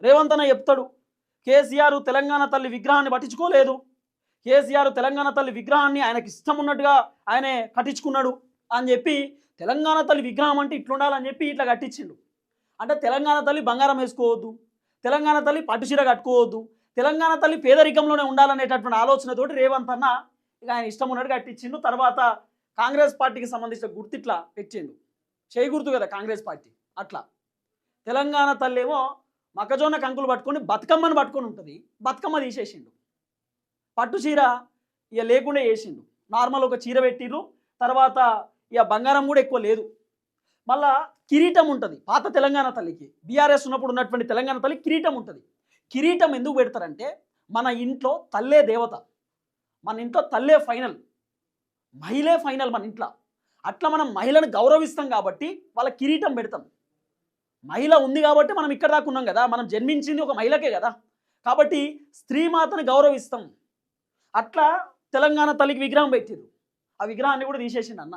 రేవంత్ అన్న చెప్తాడు, కేసీఆర్ తెలంగాణ తల్లి విగ్రహాన్ని పట్టించుకోలేదు, కేసీఆర్ తెలంగాణ తల్లి విగ్రహాన్ని ఆయనకి ఇష్టం ఉన్నట్టుగా ఆయనే కట్టించుకున్నాడు అని చెప్పి, తెలంగాణ తల్లి విగ్రహం అంటే ఇట్లుండాలని చెప్పి ఇట్లా కట్టించిండు. అంటే తెలంగాణ తల్లి బంగారం వేసుకోవద్దు, తెలంగాణ తల్లి పట్టుచీర కట్టుకోవద్దు, తెలంగాణ తల్లి పేదరికంలోనే ఉండాలనేటటువంటి ఆలోచనతోటి రేవంత్ అన్న ఇక ఆయన ఇష్టం ఉన్నట్టు కట్టించిండు. తర్వాత కాంగ్రెస్ పార్టీకి సంబంధించిన గుర్తు ఇట్లా పెట్టిండు, చేయి గుర్తు కదా కాంగ్రెస్ పార్టీ. అట్లా తెలంగాణ తల్లి ఏమో మొక్కజొన్న కంకులు పట్టుకొని బతుకమ్మని పట్టుకొని ఉంటుంది, బతుకమ్మ తీసేసిండు. పట్టు చీర ఇక లేకుండా చేసిండు, నార్మల్ ఒక చీర పెట్టిర్రు. తర్వాత ఇక బంగారం కూడా ఎక్కువ లేదు. మళ్ళా కిరీటం ఉంటుంది పాత తెలంగాణ తల్లికి, బీఆర్ఎస్ ఉన్నప్పుడు ఉన్నటువంటి తెలంగాణ తల్లి కిరీటం ఉంటుంది. కిరీటం ఎందుకు పెడతారంటే మన ఇంట్లో తల్లే దేవత, మన ఇంట్లో తల్లే ఫైనల్, మహిళే ఫైనల్ మన ఇంట్లో. అట్లా మనం మహిళను గౌరవిస్తాం కాబట్టి వాళ్ళ కిరీటం పెడతాం. మహిళ ఉంది కాబట్టి మనం ఇక్కడ దాకా ఉన్నాం కదా, మనం జన్మించింది ఒక మహిళకే కదా, కాబట్టి స్త్రీ మాతను గౌరవిస్తాం. అట్లా తెలంగాణ తల్లికి విగ్రహం పెట్టిరు, ఆ విగ్రహాన్ని కూడా తీసేసిండు అన్న.